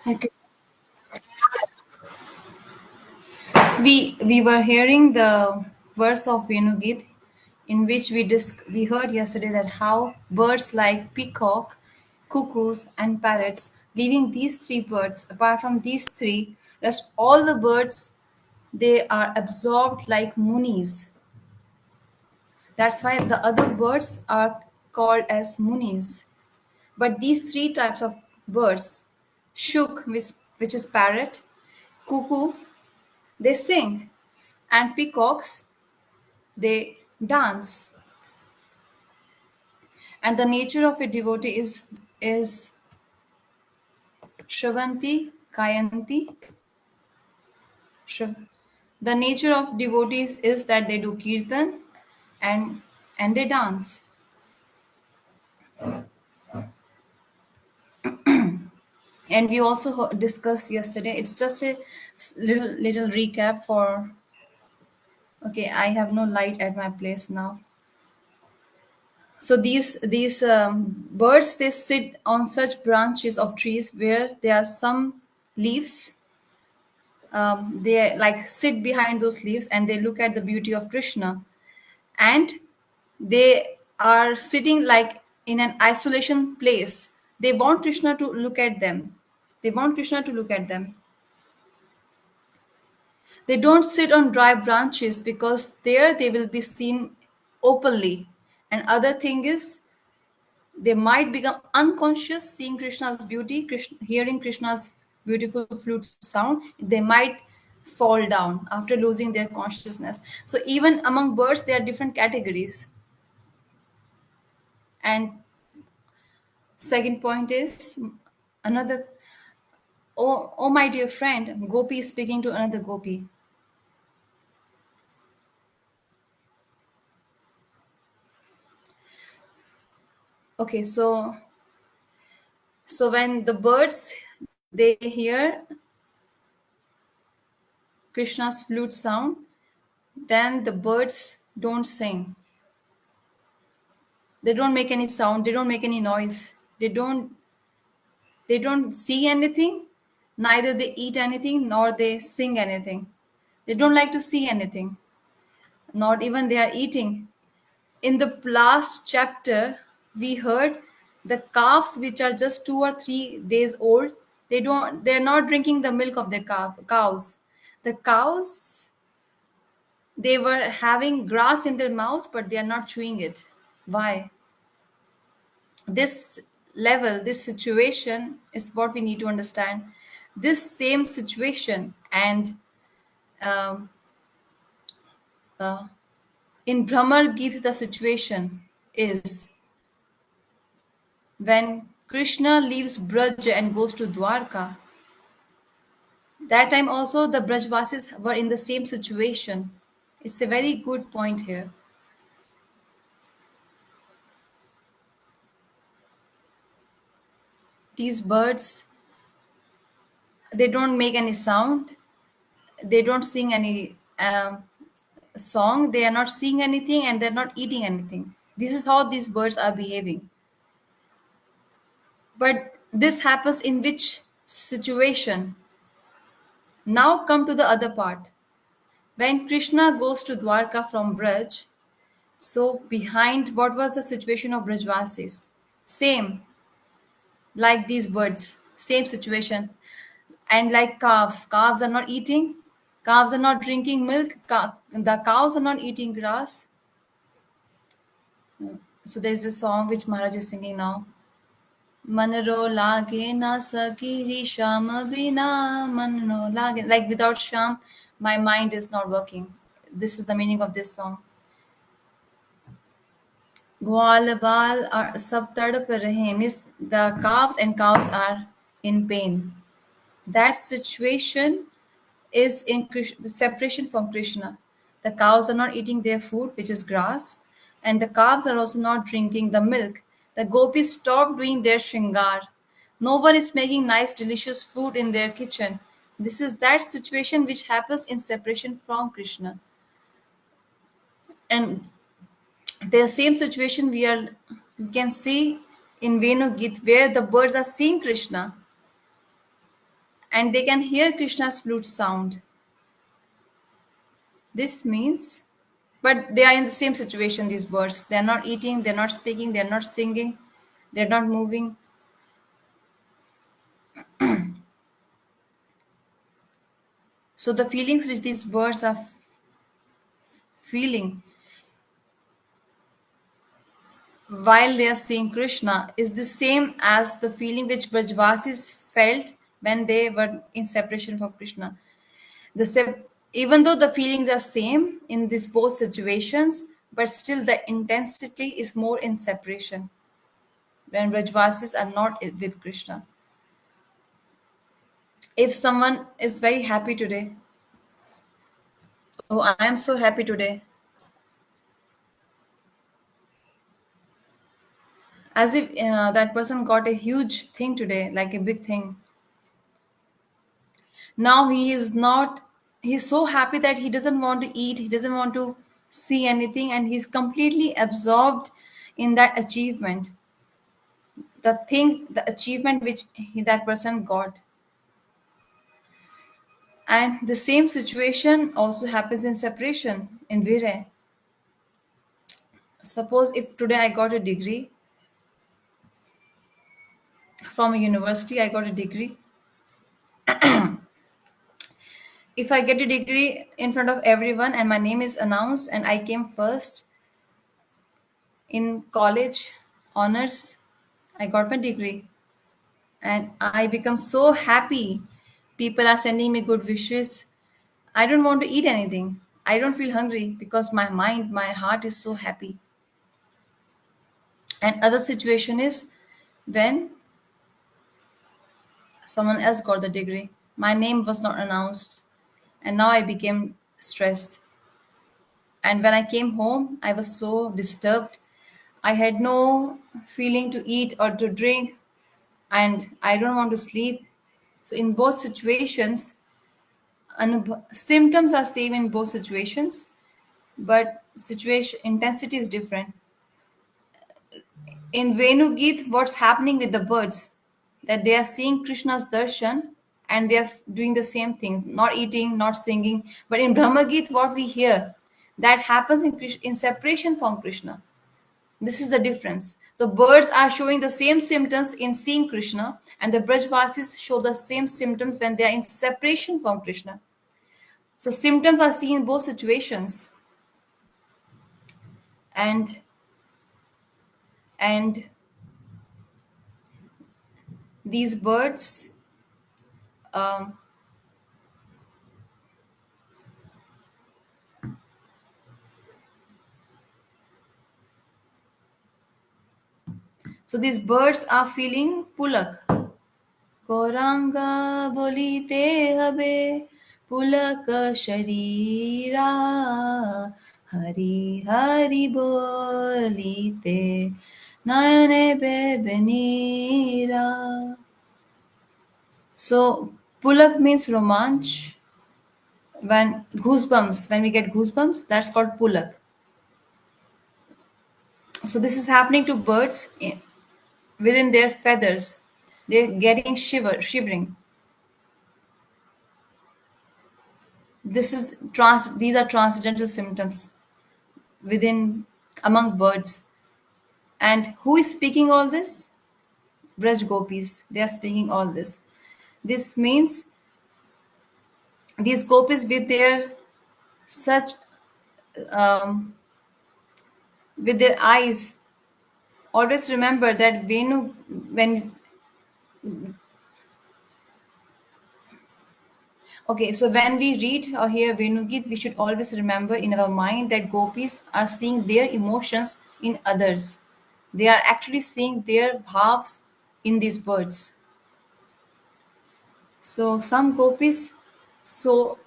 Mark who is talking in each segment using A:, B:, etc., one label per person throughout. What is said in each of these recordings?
A: Okay. We were hearing the verse of Venugit, in which we heard yesterday that how birds like peacock, cuckoos, and parrots, leaving these three birds, apart from these three, rest all the birds they are absorbed like munis. That's why the other birds are called as munis. But these three types of birds, shuk, which is parrot, cuckoo, they sing, and peacocks, they dance. And the nature of a devotee is Shravanti, Kayanti. Shra- The nature of devotees is that they do kirtan and and they dance. And we also discussed yesterday. It's just a little recap for. Okay, I have no light at my place now. So these birds, they sit on such branches of trees where there are some leaves. They like sit behind those leaves and they look at the beauty of Krishna, and they are sitting like in an isolation place. They want Krishna to look at them. They want Krishna to look at them. They don't sit on dry branches because there they will be seen openly. And other thing is, they might become unconscious seeing Krishna's beauty, hearing Krishna's beautiful flute sound. They might fall down after losing their consciousness. So even among birds, there are different categories. And second point is another. Oh, my dear friend, Gopi is speaking to another Gopi. Okay, so when the birds they hear Krishna's flute sound, then the birds don't sing. They don't make any sound. They don't make any noise. They don't see anything. Neither they eat anything nor they sing anything. They don't like to see anything. Not even they are eating. In the last chapter, we heard the calves which are just 2 or 3 days old. They're not drinking the milk of the cows. The cows, they were having grass in their mouth, but they are not chewing it. Why? This level, this situation is what we need to understand. This same situation, and um, uh, in Brahmar Gita, the situation is when Krishna leaves Braj and goes to Dwarka. That time also the Brajvasis were in the same situation. It's a very good point here. These birds, they don't make any sound. They don't sing any song. They are not seeing anything and they're not eating anything. This is how these birds are behaving. But this happens in which situation? Now come to the other part. When Krishna goes to Dwarka from Braj, so behind what was the situation of Brajvasis? Same, like these birds, same situation. And like calves are not eating, calves are not drinking milk, the cows are not eating grass. So there's a song which Maharaj is singing now. Manro lage na sakiri sham bina manro lage. Like without sham, my mind is not working. This is the meaning of this song. ग्वाल बाल are सब तड़प रहे means the calves and cows are in pain. That situation is in separation from Krishna. The cows are not eating their food, which is grass, and the calves are also not drinking the milk. The gopis stopped doing their shringar. No one is making nice, delicious food in their kitchen. This is that situation which happens in separation from Krishna. And the same situation we can see in Venu Git, where the birds are seeing Krishna. and they can hear Krishna's flute sound. This means, but they are in the same situation, these birds. They are not eating, they're not speaking, they're not singing, they're not moving. So the feelings which these birds are feeling while they are seeing Krishna is the same as the feeling which Brajvasis felt when they were in separation from Krishna. Even though the feelings are same in these both situations, but still the intensity is more in separation when Brajvasis are not with Krishna. If someone is very happy today, oh, I am so happy today, as if that person got a huge thing today, like a big thing. Now he is not, he's so happy that he doesn't want to eat, he doesn't want to see anything, and he's completely absorbed in that achievement, the thing, the achievement which that person got. And the same situation also happens in separation, in Virya. Suppose if today I got a degree from a university, I got a degree. If I get a degree in front of everyone and my name is announced and I came first in college honors, I got my degree and I become so happy. People are sending me good wishes. I don't want to eat anything. I don't feel hungry because my mind, my heart is so happy. And other situation is when someone else got the degree. My name was not announced and now I became stressed. And when I came home, I was so disturbed. I had no feeling to eat or to drink, and I don't want to sleep. So, in both situations, symptoms are same in both situations, but situation intensity is different. In Venu Geet, what's happening with the birds? That they are seeing Krishna's darshan and they are doing the same things, not eating, not singing. But in Brahma Geet, what we hear, that happens in separation from Krishna. This is the difference. So birds are showing the same symptoms in seeing Krishna, and the Brajvasis show the same symptoms when they are in separation from Krishna. So symptoms are seen in both situations, and and these birds, um, so these birds are feeling pulak. Koranga bolite habe pulak sharira, hari hari bolite nayane bebenira. So pulak means romanch. When goosebumps, when we get goosebumps, that's called pulak. So this is happening to birds within their feathers. They're getting shivering. These are transcendental symptoms within among birds. And who is speaking all this? Braj gopis. They are speaking all this. This means these gopis with their such with their eyes. Always remember that Venu, when okay, so when we read or hear Venugit, we should always remember in our mind that gopis are seeing their emotions in others. They are actually seeing their bhavs in these birds. So some gopis show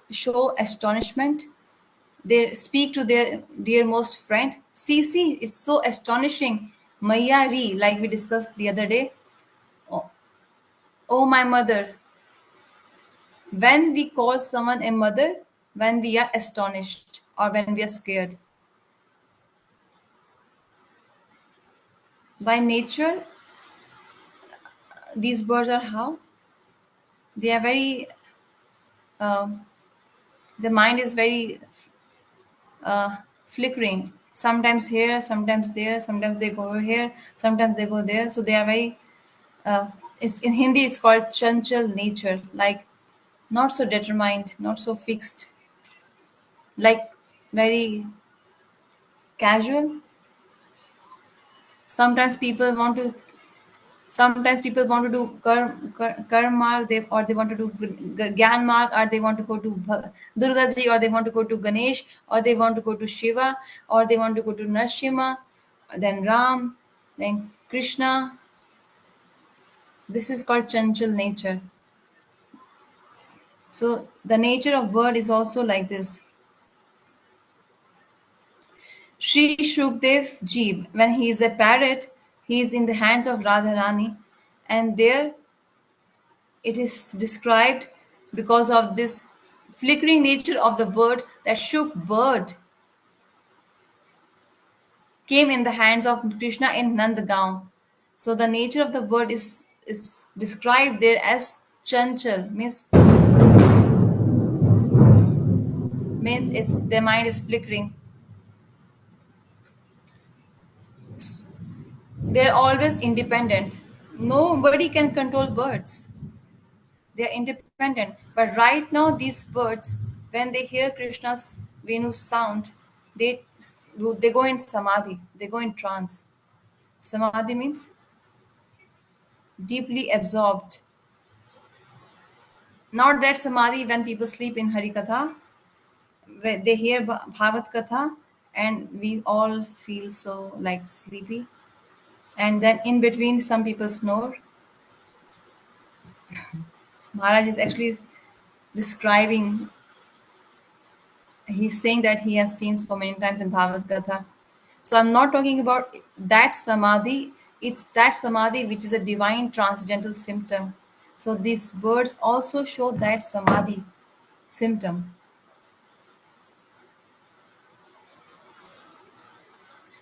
A: astonishment. They speak to their dearmost friend. See, it's so astonishing. Maya Ri, like we discussed the other day. Oh, oh, my mother. When we call someone a mother, when we are astonished or when we are scared. By nature, these birds are how? They are very, uh, the mind is very flickering. Sometimes here, sometimes there, sometimes they go here, sometimes they go there. So they are very, uh, it's, in Hindi, it's called chanchal nature, like not so determined, not so fixed, like very casual. Sometimes people want to Sometimes people want to do karm mark, or they want to do gyan mark, or they want to go to Durga ji, or they want to go to Ganesh, or they want to go to Shiva, or they want to go to Nrsimha, then Ram, then Krishna. This is called chanchal nature. So the nature of bird is also like this. Sri Shukdev Ji, when he is a parrot, he is in the hands of Radharani, and there it is described because of this flickering nature of the bird, that Shuk bird came in the hands of Krishna in Nandagaon. So the nature of the bird is described there as chanchal, means it's their mind is flickering. They're always independent. Nobody can control birds. They're independent. But right now, these birds, when they hear Krishna's Venu sound, they they go in samadhi. They go in trance. Samadhi means deeply absorbed. Not that samadhi when people sleep in Harikatha, where they hear Bhagavad Katha, and we all feel so like sleepy. And then in between, some people snore. Maharaj is actually describing, he's saying that he has seen so many times in Bhagavad Gita. So I'm not talking about that samadhi, it's that samadhi which is a divine transcendental symptom. So these birds also show that samadhi symptom.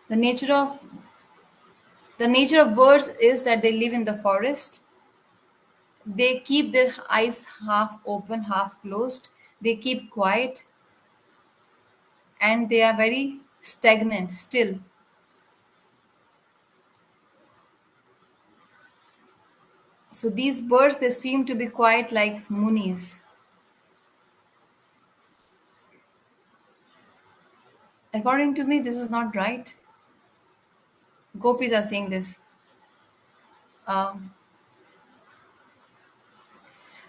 A: The nature of the nature of birds is that they live in the forest. They keep their eyes half open, half closed. They keep quiet, and they are very stagnant, still. So these birds, they seem to be quite like munis. According to me, this is not right. Gopis are saying this. Um,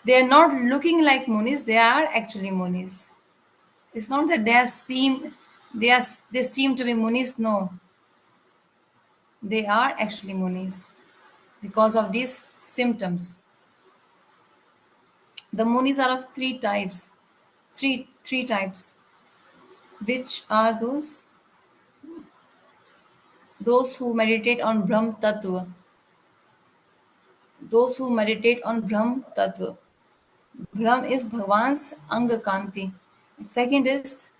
A: they are not looking like munis. They are actually munis. It's not that they are they seem to be munis. No, they are actually munis because of these symptoms. The munis are of three types. Three types. Which are those? Those who meditate on Brahm Tattva. Those who meditate on Brahm Tattva. Brahm is Bhagwan's Anga Kanti. Second is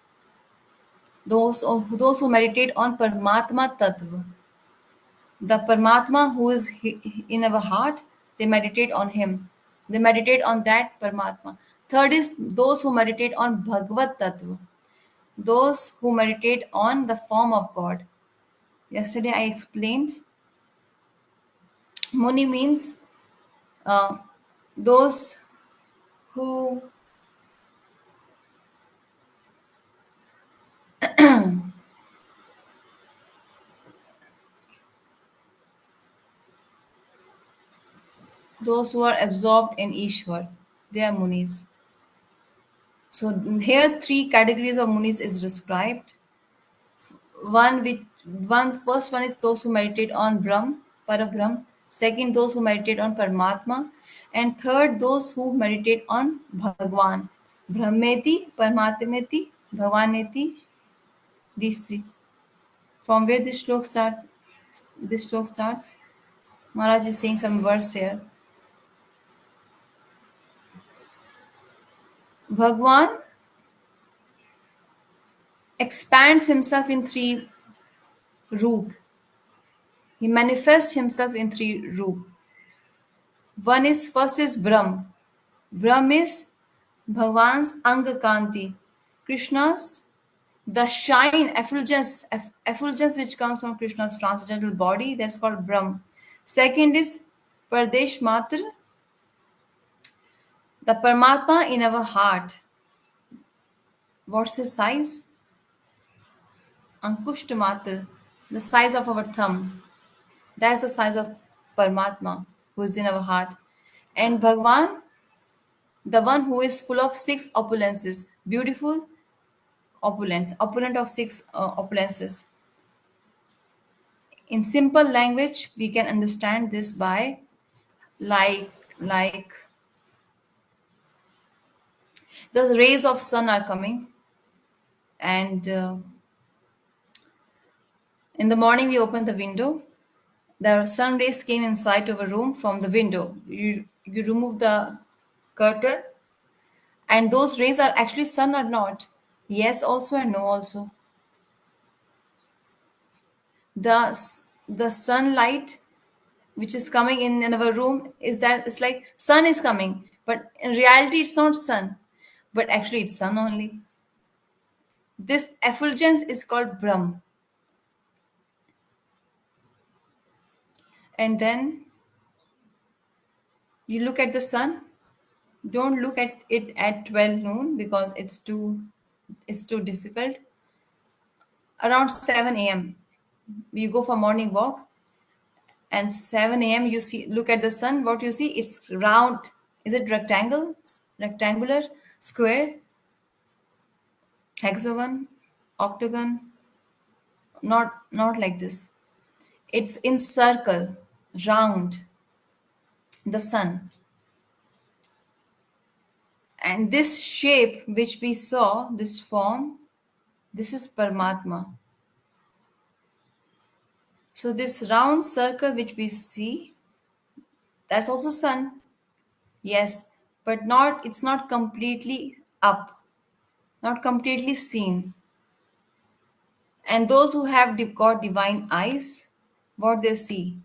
A: those who meditate on Paramatma Tattva. The Paramatma who is in our heart, they meditate on him. They meditate on that Paramatma. Third is those who meditate on Bhagavad Tattva. Those who meditate on the form of God. Yesterday I explained Muni means uh, those who those who are absorbed in Ishwar. They are Munis. So here three categories of munis is described. One which one first one is those who meditate on Brahm, Parabrahm. Second, those who meditate on Paramatma, and third, those who meditate on Bhagwan. Brahmeti, Paramatmeti, Bhagwaneti. These three. From where this slok starts? This slok starts. Maharaj is saying some verse here. Bhagwan expands himself in three roop. He manifests himself in three roop. One is first is Brahm. Brahm is Bhagwan's Anga Kanti. Krishna's the shine, effulgence which comes from Krishna's transcendental body, that's called Brahm. Second is Pardesh Matra, the Paramatma in our heart. What's his size? Ankushta Matra, the size of our thumb. That's the size of Paramatma who is in our heart. And Bhagwan, the one who is full of six opulences, beautiful opulence, opulent of six opulences. In simple language, we can understand this by like like the rays of sun are coming, and in the morning we open the window. The sun rays came inside our room from the window. You remove the curtain, and those rays are actually sun or not? Yes, also and no, also. The sunlight which is coming in our room is that it's like sun is coming, but in reality it's not sun, but actually it's sun only. This effulgence is called Brahm. And then you look at the sun. Don't look at it at 12 noon because it's too difficult. Around 7 a.m. you go for morning walk, and 7 a.m. you see, look at the sun. What you see? It's round. Is it rectangular, square, hexagon, octagon? Not like this. It's in circle, round, the sun. And this shape which we saw, this form, this is Paramatma. So this round circle which we see, that's also sun. Yes, but it's not completely up, not completely seen. And those who have got divine eyes, what they see?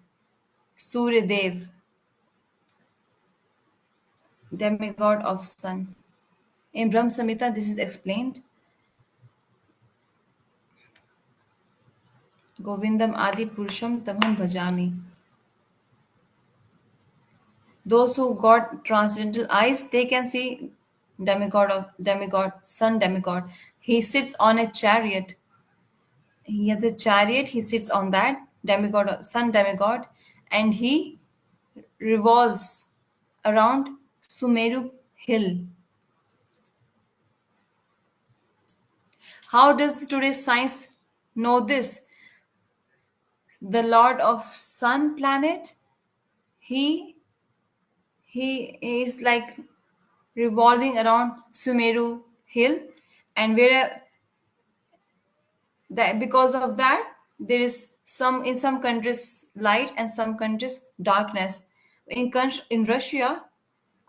A: Surya Dev, demigod of sun. In Brahm Samhita, this is explained. Govindam Adi Purusham Tamam Bhajami. Those who got transcendental eyes, they can see sun demigod. He sits on a chariot. He has a chariot, he sits on that demigod, sun demigod, and he revolves around Sumeru hill. How does today's science know this? The lord of sun planet, he he is like revolving around Sumeru hill, and where that because of that there is some in some countries light and some countries darkness. In Russia,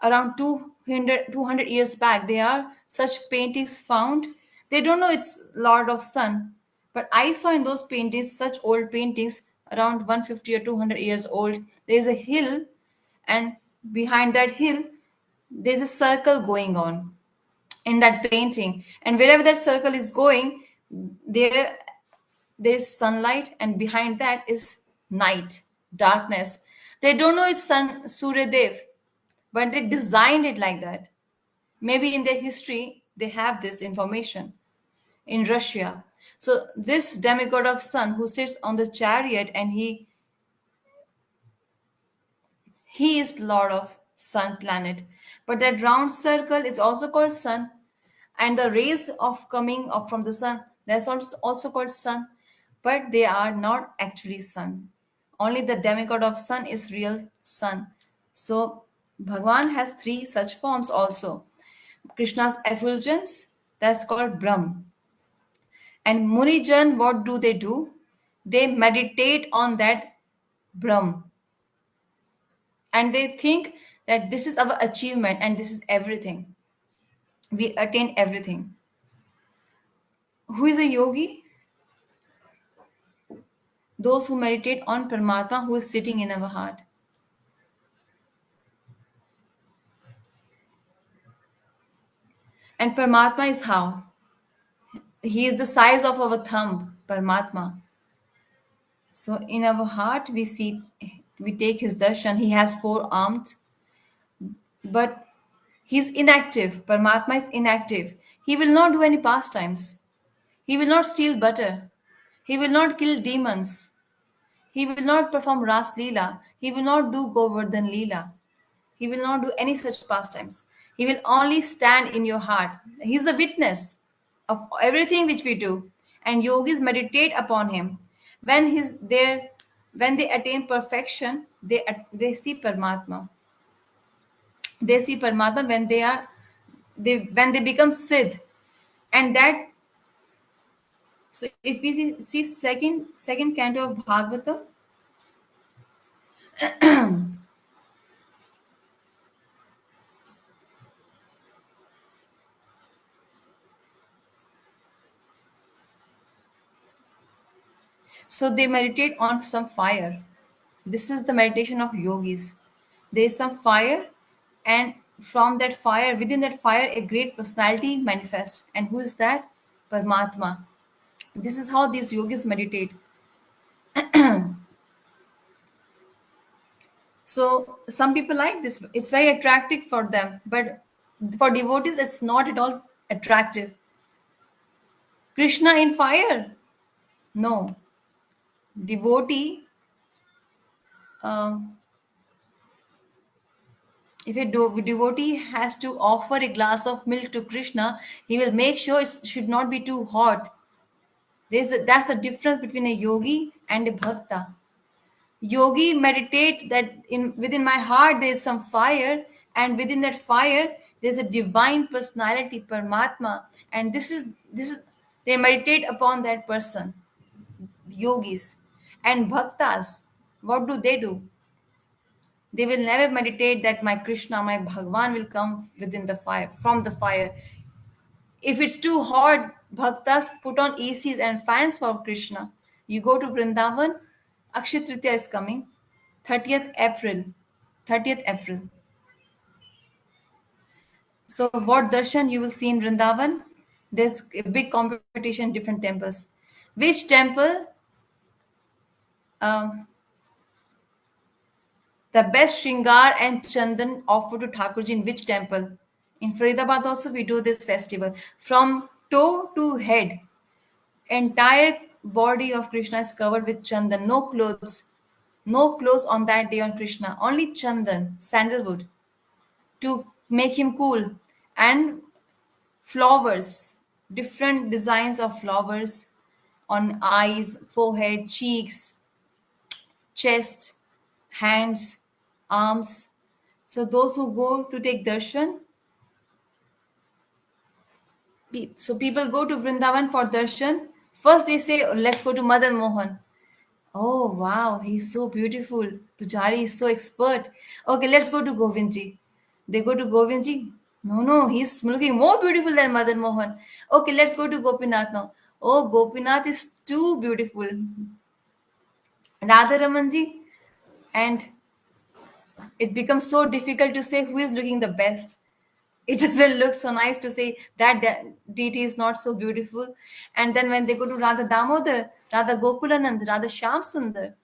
A: around 200 years back, there are such paintings found. They don't know it's Lord of Sun, but I saw in those paintings, such old paintings, around 150 or 200 years old. There is a hill, and behind that hill there's a circle going on in that painting, and wherever that circle is going, there there's sunlight, and behind that is night, darkness. They don't know it's sun Surya Dev, but they designed it like that. Maybe in their history they have this information in Russia. So this demigod of sun who sits on the chariot, and he is lord of sun planet. But that round circle is also called sun, and the rays of coming up from the sun, that's also called sun, but they are not actually sun. Only the demigod of sun is real sun. So Bhagwan has three such forms also. Krishna's effulgence, that's called Brahm. And Munijan, what do? They meditate on that Brahm, and they think that this is our achievement and this is everything. We attain everything. Who is a yogi? Those who meditate on Paramatma who is sitting in our heart. And Paramatma is how? He is the size of our thumb, Paramatma. So in our heart, we see, we take his darshan. He has four arms, but he's inactive. Paramatma is inactive. He will not do any pastimes. He will not steal butter. He will not kill demons. He will not perform Ras Leela. He will not do Govardhan Leela. He will not do any such pastimes. He will only stand in your heart. He's the witness of everything which we do. And yogis meditate upon him. When he's there, when they attain perfection, they see Paramatma. They see Paramatma when they become Siddh. And that, so if we see second canto of Bhagavatam, so they meditate on some fire. This is the meditation of yogis. There is some fire, and from that fire, within that fire, a great personality manifests. And who is that? Paramatma. This is how these yogis meditate. So some people like this. It's very attractive for them, but for devotees, it's not at all attractive. Krishna in fire? No. Devotee, um, if devotee has to offer a glass of milk to Krishna, he will make sure it should not be too hot. That's the difference between a yogi and a bhakta. Yogi meditate that in within my heart there is some fire, and within that fire there's a divine personality, Paramatma, and this is they meditate upon that person, yogis. And bhaktas, what do? They will never meditate that my Krishna, my Bhagwan will come within the fire, from the fire. If it's too hot, bhaktas put on ACs and fans for Krishna. You go to Vrindavan, Akshaya Tritiya is coming, 30th April. 30th April. So what darshan you will see in Vrindavan? There's a big competition in different temples. Which temple, um, the best Shringar and Chandan offered to Thakurji in which temple? In Faridabad also we do this festival. From toe to head, entire body of Krishna is covered with Chandan, no clothes. No clothes on that day on Krishna, only Chandan, sandalwood, to make him cool. And flowers, different designs of flowers on eyes, forehead, cheeks, chest, hands, arms. So those who go to take darshan, so people go to Vrindavan for darshan. First they say, "Oh, let's go to Madan Mohan." Oh wow, he's so beautiful. Pujari is so expert. Okay, let's go to Govindji. They go to Govindji. No, he's looking more beautiful than Madan Mohan. Okay, let's go to Gopinath now. Oh, Gopinath is too beautiful. Radha Ramanji, and it becomes so difficult to say who is looking the best. It doesn't look so nice to say that deity is not so beautiful. And then when they go to Radha Damodar, Radha Gokulanand, Radha Shyam Sundar,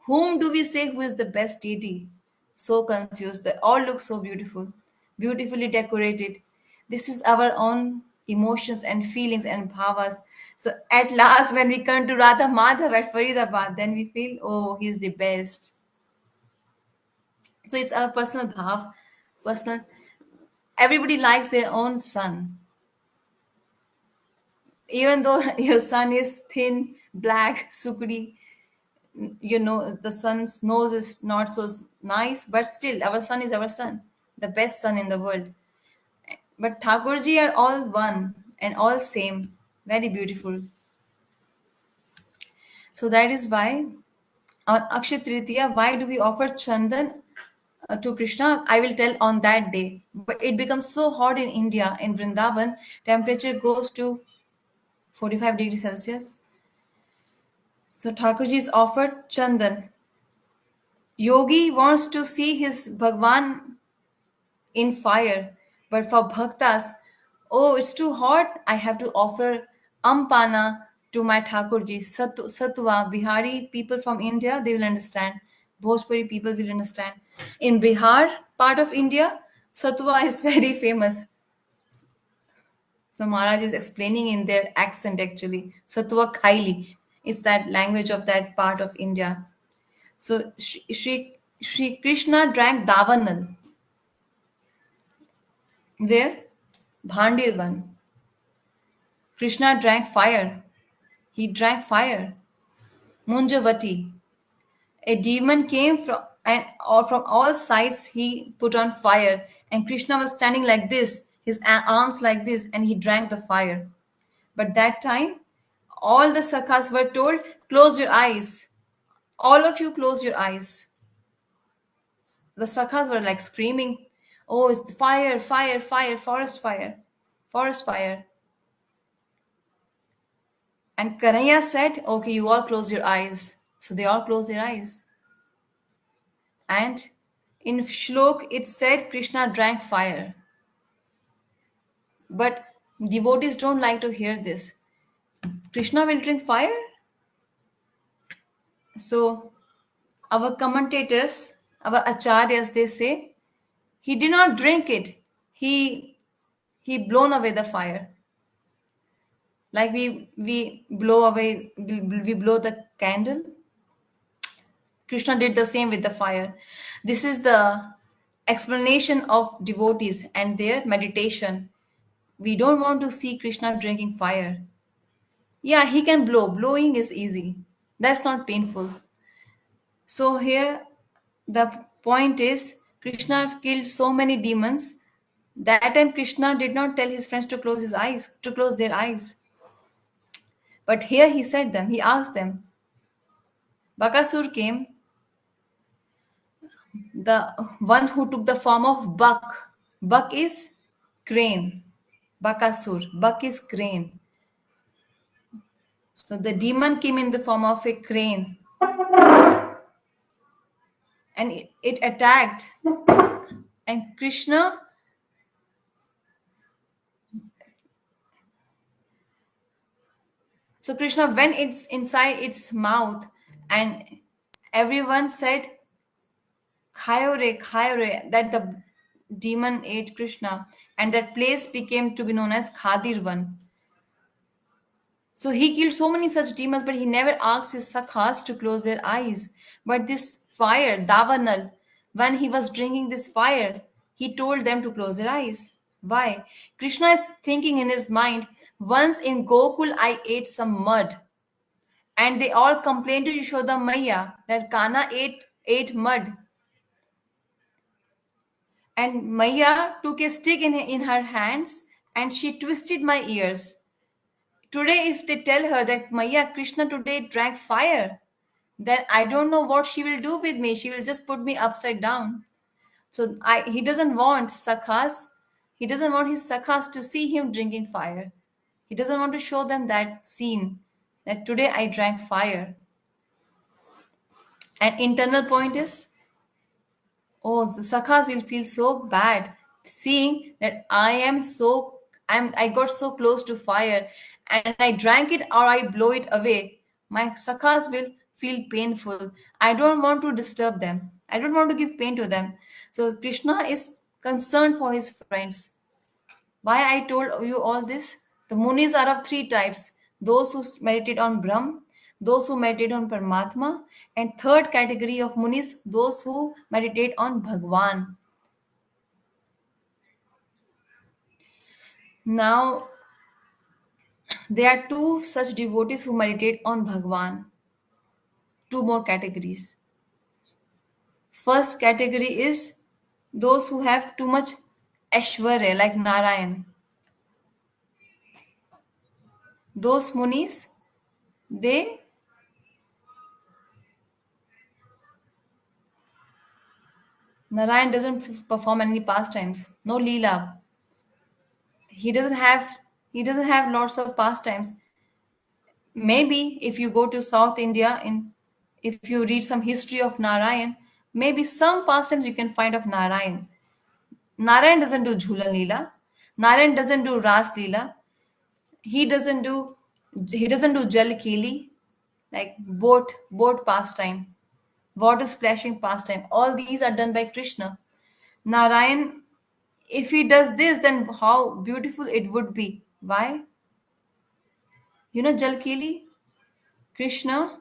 A: whom do we say who is the best deity? So confused. They all look so beautiful, beautifully decorated. This is our own emotions and feelings and bhavas. So at last, when we come to Radha Madhav at Faridabad, then we feel, oh, he's the best. So it's our personal bhav, personal. Everybody likes their own son. Even though your son is thin, black, sukri, the son's nose is not so nice, but still our son is our son, the best son in the world. But Thakurji are all one and all same, very beautiful. So that is why on Akshay Tritiya, why do we offer chandan to Krishna? I will tell on that day. But it becomes so hot in India, in Vrindavan, temperature goes to 45 degrees Celsius. So Thakurji is offered chandan. Yogi wants to see his Bhagwan in fire. But for bhaktas, oh, it's too hot. I have to offer ampana to my Thakurji. Satwa, Bihari people from India, they will understand. Bhojpuri people will understand. In Bihar, part of India, Satwa is very famous. So Maharaj is explaining in their accent actually. Satwa Khaili. It's that language of that part of India. So Shri Krishna drank Davanal. Where? Bhandirvan. Krishna drank fire. He drank fire. Munjavati. A demon came from and or from all sides he put on fire. And Krishna was standing like this, his arms like this, and he drank the fire. But that time, all the sakhas were told, close your eyes. All of you close your eyes. The sakhas were like screaming, oh, it's fire, fire, fire, forest fire, forest fire. And Kanhaiya said, okay, you all close your eyes. So they all closed their eyes. And in Shlok, it said Krishna drank fire. But devotees don't like to hear this. Krishna will drink fire? So our commentators, our acharyas, they say, he did not drink it. He blown away the fire. Like we blow away, we blow the candle. Krishna did the same with the fire. This is the explanation of devotees and their meditation. We don't want to see Krishna drinking fire. Yeah, he can blow. Blowing is easy. That's not painful. So here the point is Krishna killed so many demons. That time Krishna did not tell his friends to close his eyes, to close their eyes. But here he said them, he asked them. Bakasur came, the one who took the form of Buck. Buck is crane. Bakasur. Buck is crane. So the demon came in the form of a crane and it attacked. And Krishna, so Krishna went it's inside its mouth and everyone said, Khayo re, that the demon ate Krishna and that place became to be known as Khadirvan. So he killed so many such demons, but he never asked his sakhas to close their eyes. But this fire, Davanal, when he was drinking this fire, he told them to close their eyes. Why? Krishna is thinking in his mind, once in Gokul I ate some mud. And they all complained to Yashoda Maya that Kana ate mud. And Maya took a stick in her hands and she twisted my ears. Today, if they tell her that Maya Krishna today drank fire, then I don't know what she will do with me. She will just put me upside down. So he doesn't want sakhas. He doesn't want his sakhas to see him drinking fire. He doesn't want to show them that scene that today I drank fire. And internal point is, oh, the sakhas will feel so bad seeing that I got so close to fire and I drank it or I blow it away. My sakhas will feel painful. I don't want to disturb them. I don't want to give pain to them. So Krishna is concerned for his friends. Why I told you all this? The munis are of three types: those who meditate on Brahm, those who meditate on Paramatma, and third category of munis, those who meditate on Bhagwan. Now, there are two such devotees who meditate on Bhagwan. Two more categories. First category is those who have too much Aishwarya, like Narayan. Those munis, they Narayan doesn't perform any pastimes, no leela. He doesn't have he doesn't have lots of pastimes. Maybe if you go to South India in if you read some history of Narayan, maybe some pastimes you can find of Narayan. Narayan doesn't do Jhulan Leela. Narayan doesn't do Ras Leela. He doesn't do he doesn't do Jal Keli, like boat pastime, water splashing pastime. All these are done by Krishna. Narayan, if he does this, then how beautiful it would be. Why? You know Jal Keli? Krishna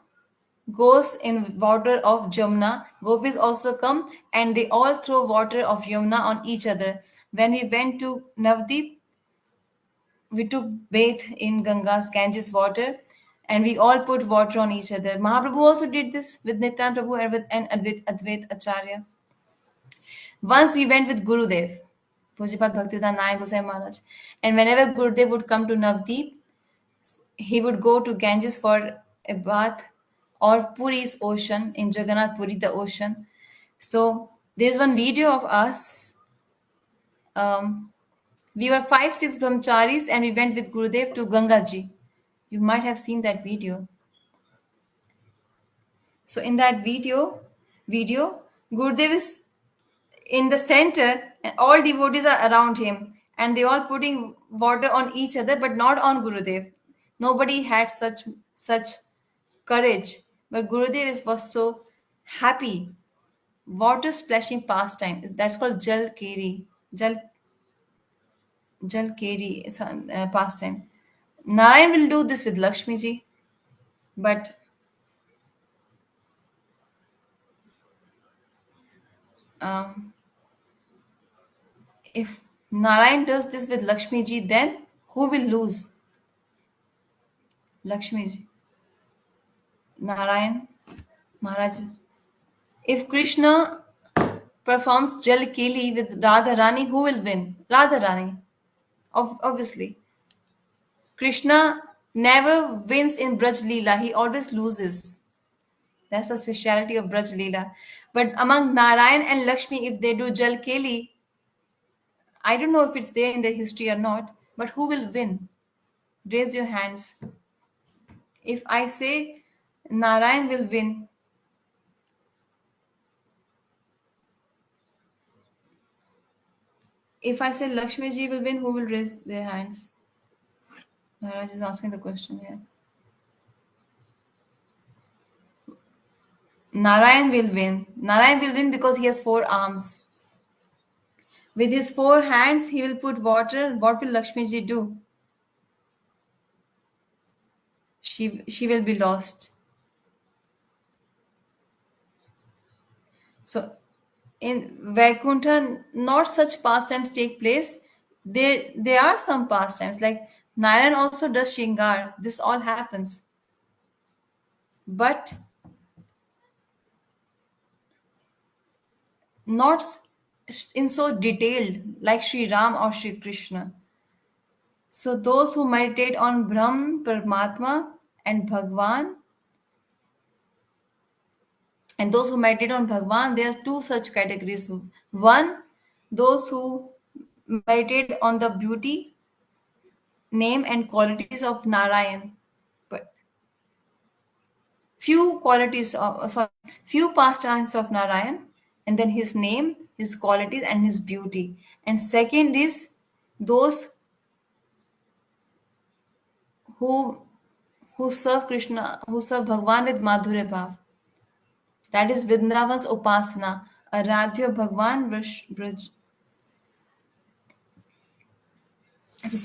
A: goes in water of Jamuna. Gopis also come and they all throw water of Yamuna on each other. When we went to Navdeep, we took bath in Ganga's Ganges water and we all put water on each other. Mahaprabhu also did this with Nityananda Prabhu and with Advait Acharya. Once we went with Gurudev, Pujapad Bhaktivedanta Nayak Gosai Maharaj, and whenever Gurudev would come to Navdeep, he would go to Ganges for a bath or Puri's ocean in Jagannath Puri, the ocean. So there's one video of us. Um, we were 5, 6 brahmacharis and we went with Gurudev to Gangaji. You might have seen that video. So in that video, Gurudev is in the center and all devotees are around him and they all putting water on each other but not on Gurudev. Nobody had such courage, but Gurudev was so happy. Water splashing pastime, that's called jal keri pastime. Narayan will do this with Lakshmi ji, but um, if Narayan does this with Lakshmi ji, then who will lose? Lakshmi ji. Narayan Maharaj. If Krishna performs Jal Keli with Radha Rani, who will win? Radha Rani. Obviously. Krishna never wins in Braj Leela, he always loses. That's the speciality of Braj Leela. But among Narayan and Lakshmi, if they do Jal Keli, I don't know if it's there in the history or not, but who will win? Raise your hands. If I say Narayan will win, if I say Lakshmi ji will win, who will raise their hands? Maharaj is asking the question here. Narayan will win. Narayan will win because he has 4 arms. With his 4 hands, he will put water. What will Lakshmi ji do? She will be lost. So in Vaikuntha, not such pastimes take place. There are some pastimes like Narayan also does Shingar. This all happens, but not in so detailed like Sri Ram or Sri Krishna. So those who meditate on Brahm, Paramatma, and Bhagwan, and those who meditate on Bhagwan, there are two such categories. One, those who meditate on the beauty, name, and qualities of Narayan. But few qualities of sorry, few pastimes of Narayan, and then his name, his qualities, and his beauty. And second is those who who serve Krishna, who serve Bhagwan with Madhurya Bhav. That is Vrindavan's Upasana, Aradhya Bhagwan Braj. So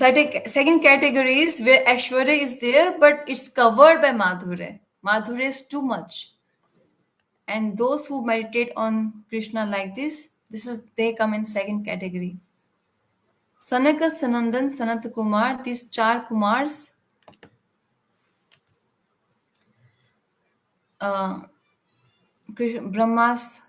A: second category is where Aishwarya is there, but it's covered by Madhurya. Madhurya is too much. And those who meditate on Krishna like this is they come in second category. Sanaka, Sanandan, Sanat Kumar, these 4 Kumars, uh, Brahma's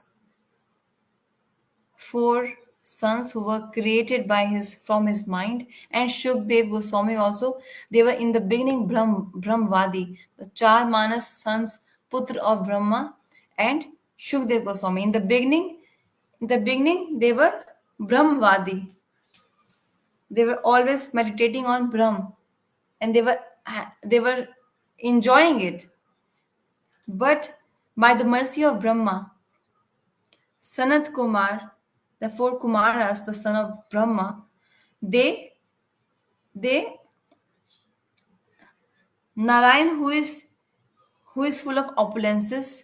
A: 4 sons who were created by his from his mind, and Shukdev Goswami also. They were in the beginning Brahmvadi, the 4 Manas sons, Putra of Brahma, and Shukdev Goswami. In the beginning, they were Brahmvadi. They were always meditating on Brahm, and they were enjoying it. But by the mercy of Brahma, Sanat Kumar, the four Kumaras, the son of Brahma, they they Narayan, who is full of opulences.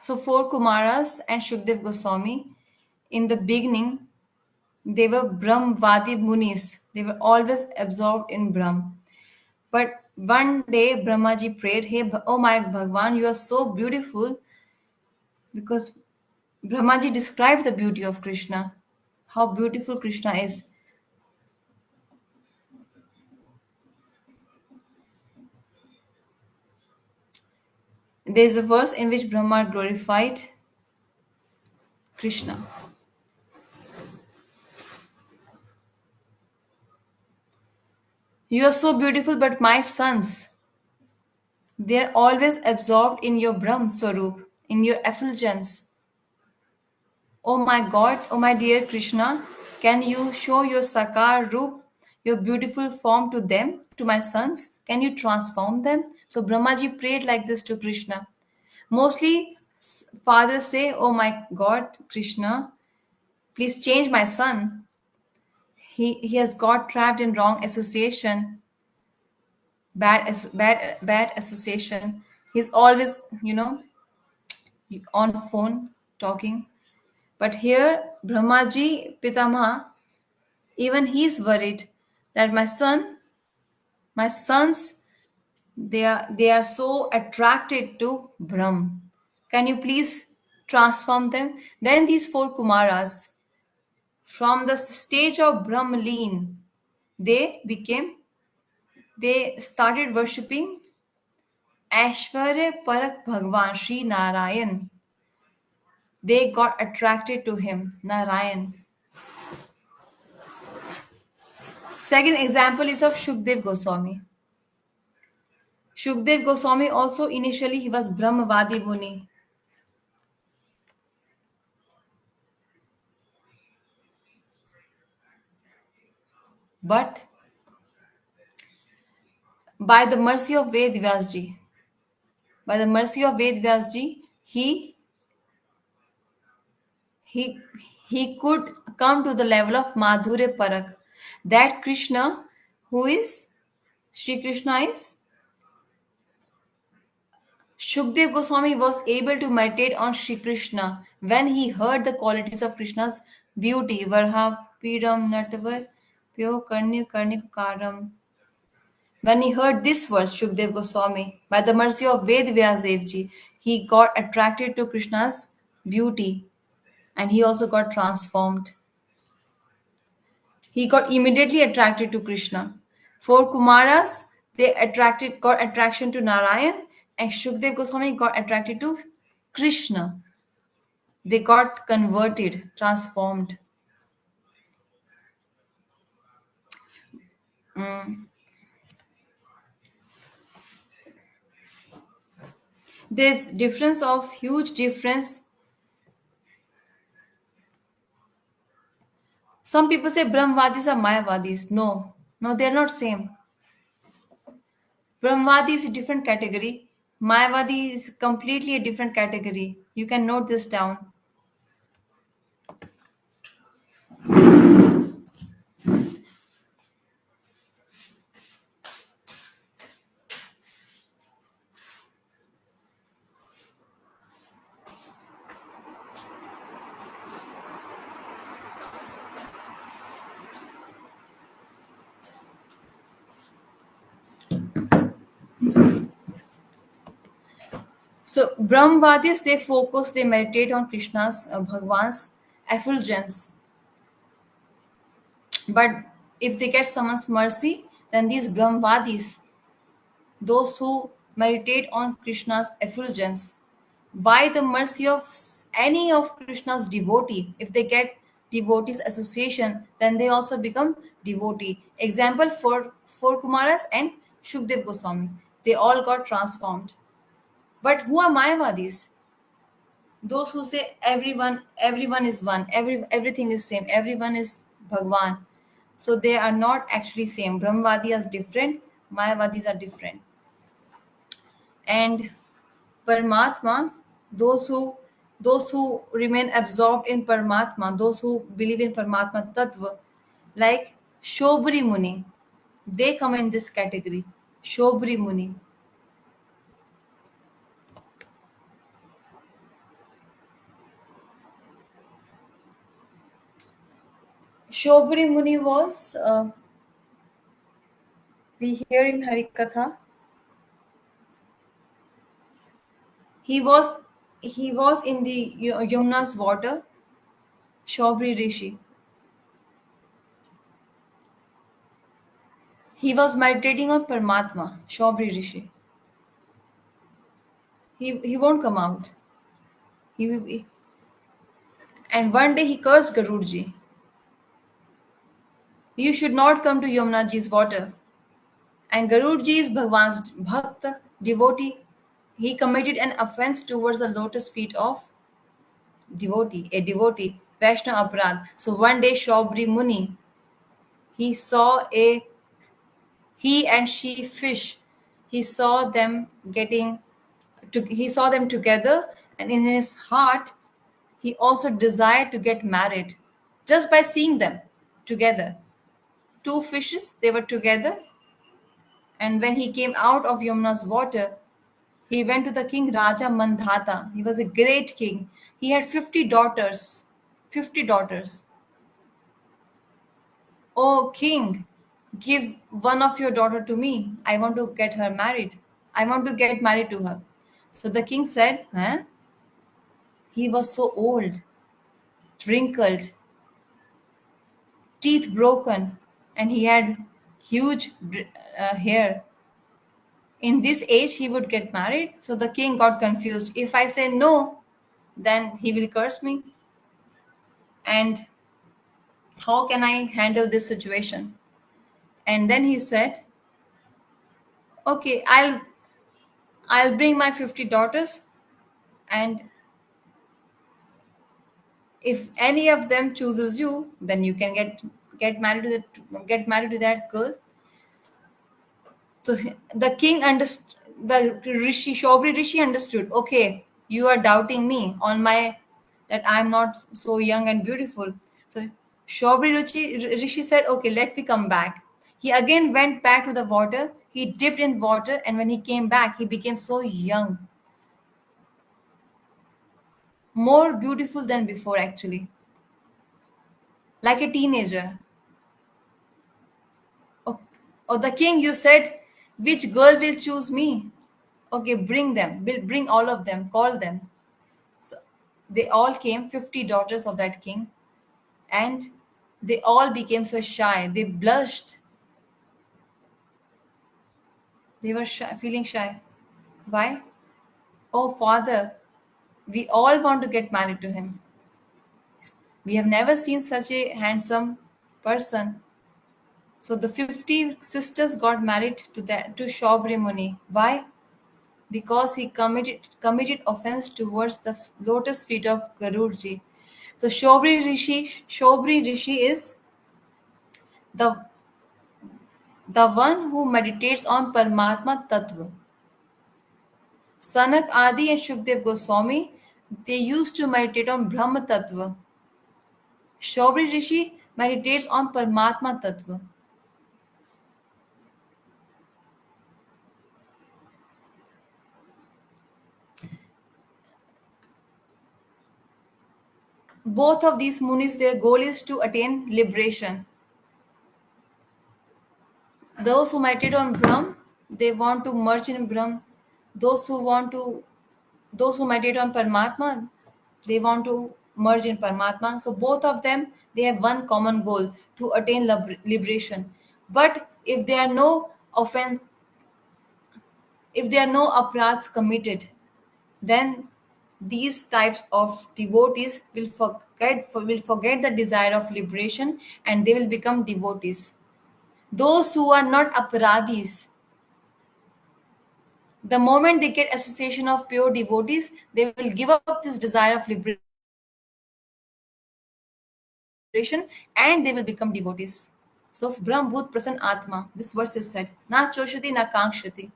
A: So four Kumaras and Shukdev Goswami, in the beginning, they were Brahmvadi Munis. They were always absorbed in Brahm. But one day Brahmaji prayed, "Hey, oh my Bhagwan, you are so beautiful," because Brahmaji described the beauty of Krishna, how beautiful Krishna is. There is a verse in which Brahma glorified Krishna. You are so beautiful, but my sons, they are always absorbed in your Brahm Swarup, in your effulgence. Oh my God, oh my dear Krishna, can you show your Sakar Roop, your beautiful form to them, to my sons? Can you transform them? So Brahmaji prayed like this to Krishna. Mostly fathers say, "Oh my God, Krishna, please change my son. He has got trapped in wrong association, bad association. He's always, on phone talking." But here, Brahmaji Pitamaha, even he's worried that my sons, they are so attracted to Brahm. Can you please transform them? Then these four Kumaras, from the stage of Brahmaleen, they became, they started worshipping Aishwarya Parak Bhagwan Sri Narayan. They got attracted to him, Narayan. Second example is of Shukdev Goswami. Shukdev Goswami also initially he was Brahmavadi Muni, but by the mercy of Ved Vyasji, by the mercy of Ved Vyasji, he he could come to the level of Madhurya Parak. That Krishna, who is Sri Krishna, is Shukdev Goswami was able to meditate on Sri Krishna when he heard the qualities of Krishna's beauty. Varha Piram Natavar Pyo Karni Karnikaram. When he heard this verse, Shukdev Goswami, by the mercy of Ved Vyasdevji, he got attracted to Krishna's beauty and he also got transformed. He got immediately attracted to Krishna. Four Kumaras, they got attraction to Narayan, and Shukdev Goswami got attracted to Krishna. They got converted, transformed. There's difference of huge difference. Some people say Brahmvadis are Mayavadis. No, no, they're not same. Brahmvadi is a different category. Mayavadi is completely a different category. You can note this down. So Brahmvadis, they focus, they meditate on Krishna's, Bhagwan's effulgence. But if they get someone's mercy, then these Brahmvadis, those who meditate on Krishna's effulgence, by the mercy of any of Krishna's devotee, if they get devotees association, then they also become devotee. Example for Kumaras and Shukdev Goswami, they all got transformed. But who are Mayavadis? Those who say everyone is one, everything is same, everyone is Bhagwan. So they are not actually same. Brahmavadi is different, Mayavadis are different. And Paramatma, those who those who remain absorbed in Paramatma, those who believe in Paramatma Tattva, like Shobri Muni, they come in this category. Shobri Muni. Shobri Muni was, we hear in Harikatha, he was he was in the Yamna's water, Shobri Rishi. He was meditating on Paramatma, Shobri Rishi. He won't come out. He will be, and one day he cursed Garudji. You should not come to Yamuna ji's water. And Garudji is Bhagwan's Bhakt, devotee. He committed an offense towards the lotus feet of devotee, Vaishnava Aparad. So one day Shobri Muni, he saw a he and she fish. He saw them he saw them together, and in his heart he also desired to get married just by seeing them together. Two fishes, they were together, and when he came out of Yamna's water, he went to the king Raja Mandhata. He was a great king. He had 50 daughters. 50 daughters. Oh, king, give one of your daughter to me. I want to get her married. I want to get married to her. So the king said, huh? He was so old, wrinkled, teeth broken, and he had huge hair. In this age, he would get married. So the king got confused. If I say no, then he will curse me. And how can I handle this situation? And then he said, okay, I'll bring my 50 daughters, and if any of them chooses you, then you can get married to that girl. So the king understood, the Rishi, Shobri Rishi understood, okay, you are doubting me on my, that I'm not so young and beautiful. So Rishi said, okay, let me come back. He again went back to the water. He dipped in water, and when he came back, he became so young, more beautiful than before, actually, like a teenager. Oh, oh, the king, you said, which girl will choose me? Okay, bring them. Bring all of them. Call them. So they all came, 50 daughters of that king, and they all became so shy. They blushed. They were shy, feeling shy. Why? Oh, father, we all want to get married to him. We have never seen such a handsome person. So the 50 sisters got married to Shobri Muni. Why? Because he committed offense towards the lotus feet of Garudji. So Shobri Rishi is the one who meditates on Paramatma Tattva. Sanak Adi and Shukdev Goswami, they used to meditate on Brahma Tattva. Shobri Rishi meditates on Paramatma Tattva. Both of these munis, their goal is to attain liberation. Those who meditate on Brahm, they want to merge in Brahm. Those who want to, those who meditate on Paramatma, they want to merge in Paramatma. So both of them, they have one common goal, to attain liberation. But if there are no offense, if there are no aparats committed, then these types of devotees will forget the desire of liberation, and they will become devotees. Those who are not aparadis, the moment they get association of pure devotees, they will give up this desire of liberation, and they will become devotees. So Brahm Bhut Prasanna Atma. This verse is said. Na choshati na kankshati.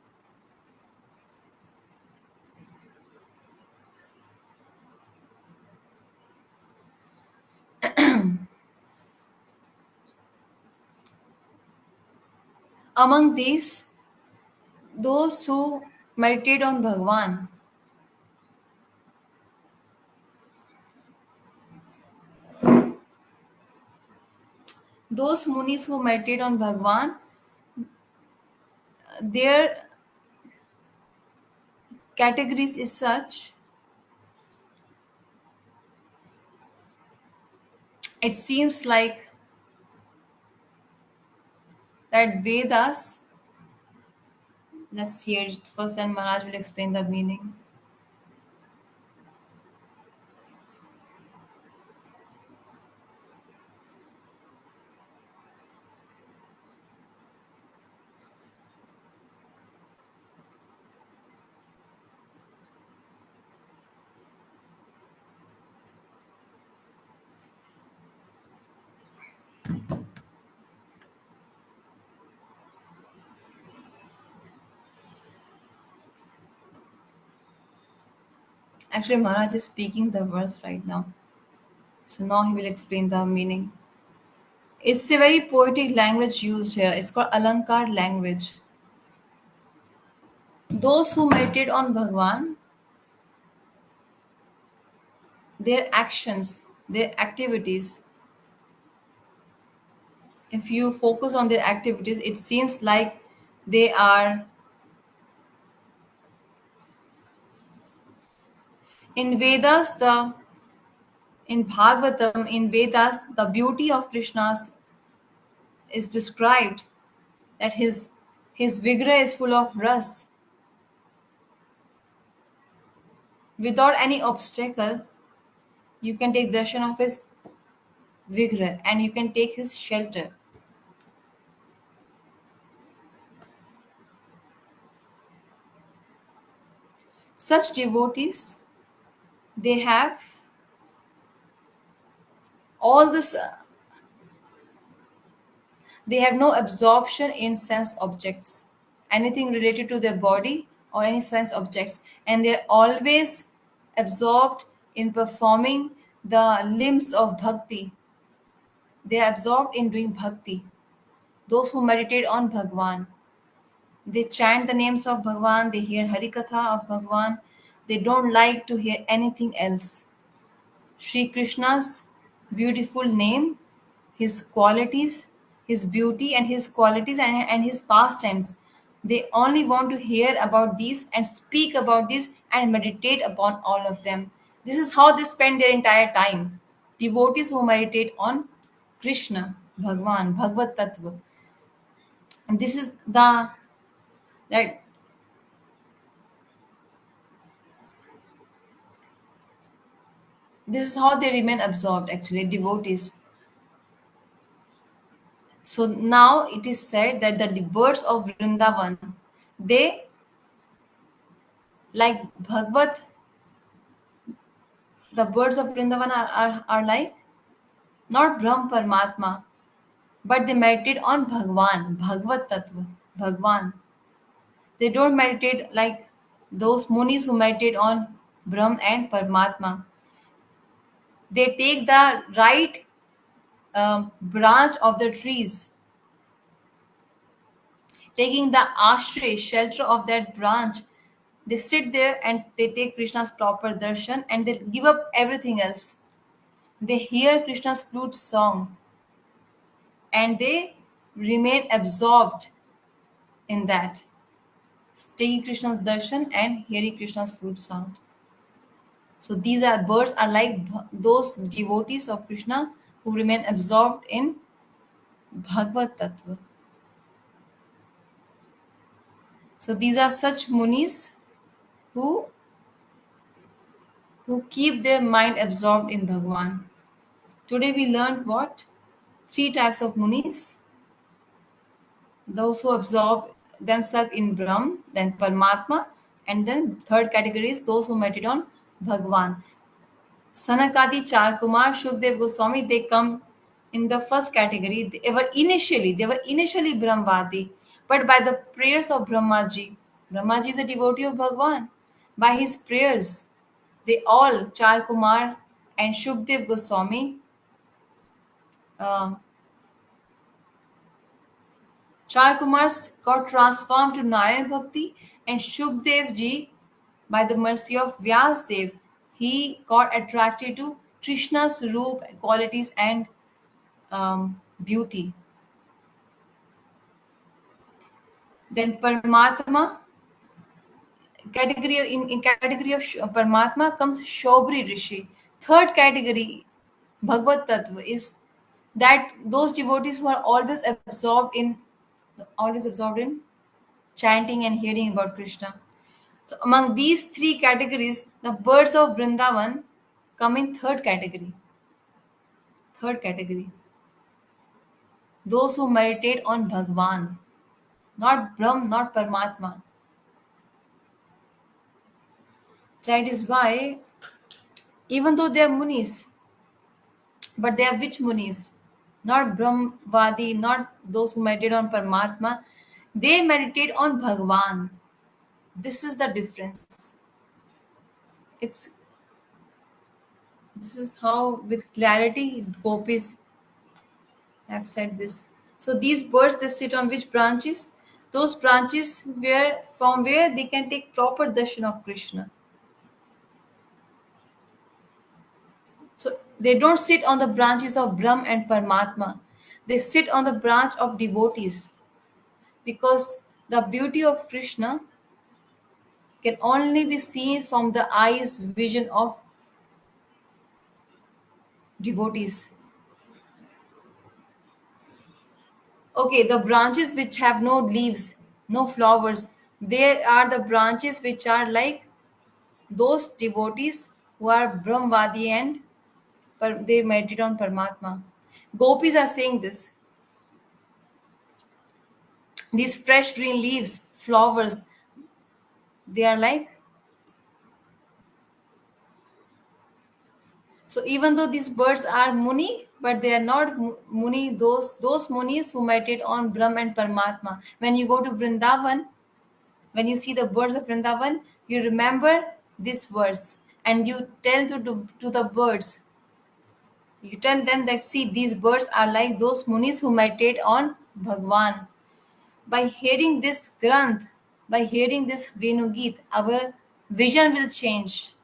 A: Among these, those who meditate on Bhagwan, those munis who meditate on Bhagwan, their categories is such, it seems like that Vedas, let's hear it first, then Maharaj will explain the meaning. Actually, Maharaj is speaking the verse right now. So now he will explain the meaning. It's a very poetic language used here. It's called Alankar language. Those who meditate on Bhagwan, their actions, their activities, if you focus on their activities, it seems like they are in Vedas, in Bhagavatam, in Vedas, the beauty of Krishna is described that his vigra is full of ras. Without any obstacle, you can take darshan of his vigra and you can take his shelter. Such devotees, they have all this, they have no absorption in sense objects, anything related to their body or any sense objects, and they're always absorbed in performing the limbs of bhakti. They are absorbed in doing bhakti. Those who meditate on Bhagwan, they chant the names of Bhagwan, they hear Harikatha of Bhagwan, they don't like to hear anything else. Sri Krishna's beautiful name, his qualities, his beauty and his qualities and his pastimes. They only want to hear about these and speak about this and meditate upon all of them. This is how they spend their entire time. Devotees who meditate on Krishna, Bhagwan, Bhagavad Tattva. And this is the that this is how they remain absorbed actually, devotees. So now it is said that the birds of Vrindavan, they like Bhagavad, the birds of Vrindavan are like not Brahm Paramatma, but they meditate on Bhagwan, Bhagavad Tattva, Bhagwan. They don't meditate like those munis who meditate on Brahm and Paramatma. They take the right branch of the trees, taking the ashray, shelter of that branch. They sit there and they take Krishna's proper darshan and they give up everything else. They hear Krishna's flute song and they remain absorbed in that, taking Krishna's darshan and hearing Krishna's flute sound. So these are birds are like those devotees of Krishna who remain absorbed in Bhagavad Tattva. So these are such munis who keep their mind absorbed in Bhagwan. Today we learned what? Three types of munis. Those who absorb themselves in Brahm, then Paramatma, and then third category is those who meditate on Bhagwan. Sanakadi Char Kumar, Shukdev Goswami, they come in the first category, they were initially Brahmvadi, but by the prayers of Brahmaji, Brahmaji is a devotee of Bhagwan. By his prayers, they all, Char Kumar and Shukdev Goswami, uh, Char Kumars got transformed to Narayan Bhakti, and Shukdev ji, by the mercy of Vyas Dev, he got attracted to Krishna's roop, qualities, and beauty. Then Paramatma, in category of Paramatma comes Shobri Rishi. Third category, Bhagavad Tattva, is that those devotees who are always absorbed in chanting and hearing about Krishna. So among these three categories, the birds of Vrindavan come in third category. Third category. Those who meditate on Bhagwan, not Brahm, not Paramatma. That is why, even though they are Munis, but they are which Munis? Not Brahmvadi, not those who meditate on Paramatma. They meditate on Bhagwan. This is the difference. It's This is how, with clarity, gopis have said this. So these birds, they sit on which branches? Those branches where they can take proper darshan of Krishna. So they don't sit on the branches of Brahm and Paramatma. They sit on the branch of devotees, because the beauty of Krishna can only be seen from the eyes vision of devotees. Okay, the branches which have no leaves, no flowers, they are the branches which are like those devotees who are Brahmvadi and they meditate on Paramatma. Gopis are saying this. These fresh green leaves, flowers, they are like. So even though these birds are Muni, but they are not Muni, those Munis who meditate on Brahm and Paramatma. When you go to Vrindavan, when you see the birds of Vrindavan, you remember this verse and you tell to the birds, you tell them that, see, these birds are like those Munis who meditate on Bhagwan. By hearing this Granth, by hearing this Venugit, our vision will change.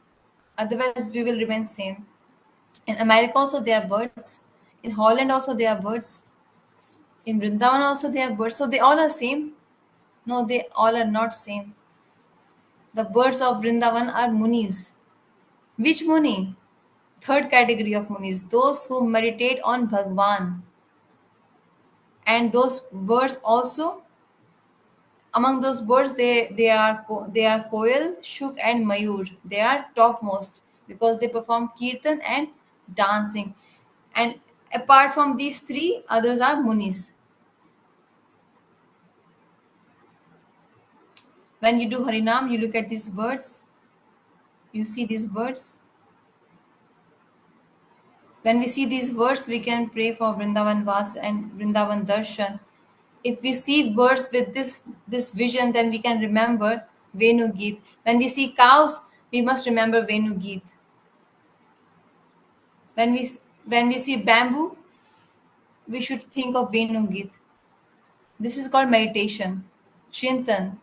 A: Otherwise, we will remain same. In America also there are birds. In Holland also there are birds. In Vrindavan also there are birds. So they all are same. No, they all are not same. The birds of Vrindavan are Munis. Which Muni? Third category of Munis. Those who meditate on Bhagwan. And those birds also, among those birds, they are Koel, Shuk, and Mayur. They are topmost because they perform kirtan and dancing. And apart from these three, others are Munis. When you do Harinam, you look at these birds, you see these birds. When we see these birds, we can pray for Vrindavan Vas and Vrindavan Darshan. If we see birds with this vision, then we can remember Venu Geet. When we see cows, we must remember Venu Geet. When we see bamboo, we should think of Venu Geet. This is called meditation, Chintan.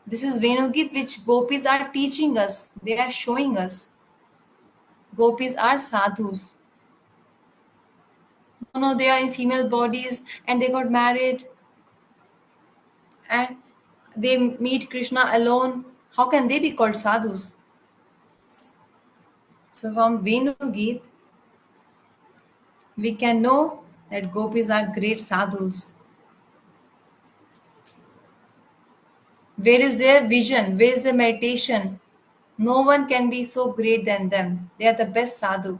A: This is Venu Geet which gopis are teaching us. They are showing us. Gopis are sadhus. No, they are in female bodies and they got married and they meet Krishna alone. How can they be called sadhus? So from Venu Geet, we can know that gopis are great sadhus. Where is their vision? Where is their meditation? No one can be so great than them. They are the best sadhu.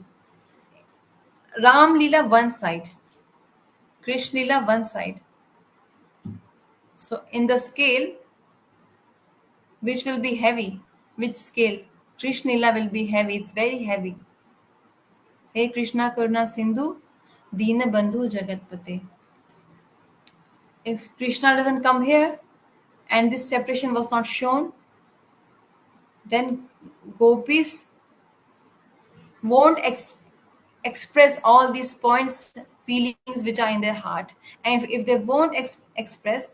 A: Ram Leela one side, Krishna Leela one side. So in the scale, which will be heavy? Which scale? Krishna Leela will be heavy. It's very heavy. Hey Krishna Karuna Sindhu, Deenabandhu Jagatpate. If Krishna doesn't come here and this separation was not shown, then gopis won't express all these points, feelings which are in their heart. And if they won't express,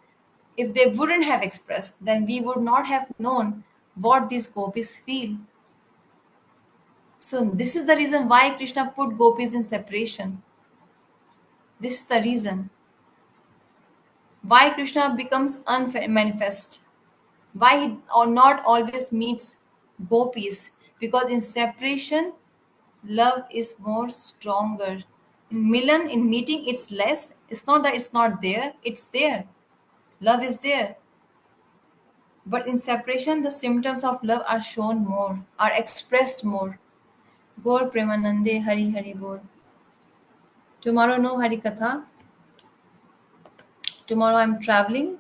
A: if they wouldn't have expressed, then we would not have known what these gopis feel. So this is the reason why Krishna put gopis in separation. This is the reason why Krishna becomes unmanifest. Why he or not always meets gopis? Because in separation, love is more stronger. In Milan, in meeting, it's less. It's not that it's not there, it's there. Love is there. But in separation, the symptoms of love are shown more, are expressed more. Gaur Premanande Hari Hari Bol. Tomorrow, no Hari Katha. Tomorrow, I'm traveling.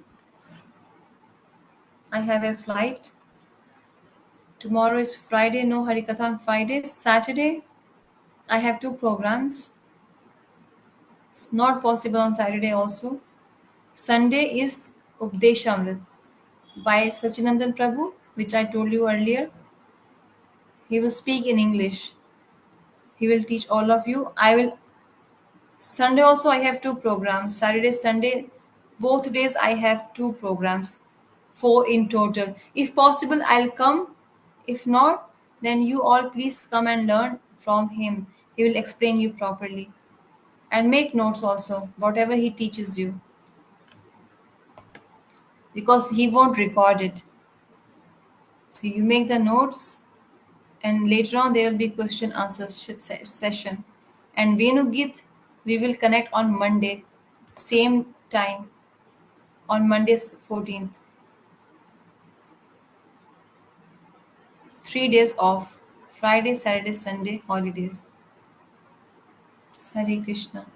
A: I have a flight. Tomorrow is Friday, no Hari Katha on Friday. Saturday, I have two programs. It's not possible on Saturday also. Sunday is Updeshamrit by Sachinandan Prabhu, which I told you earlier. He will speak in English. He will teach all of you. I will. Sunday also I have two programs. Saturday, Sunday, both days I have two programs, four in total. If possible, I'll come. If not, then you all please come and learn from him. He will explain you properly. And make notes also, whatever he teaches you, because he won't record it. So you make the notes, and later on there will be question answer session. And Venugit, we will connect on Monday, same time, on Monday 14th. 3 days off, Friday, Saturday, Sunday, holidays. Hare Krishna.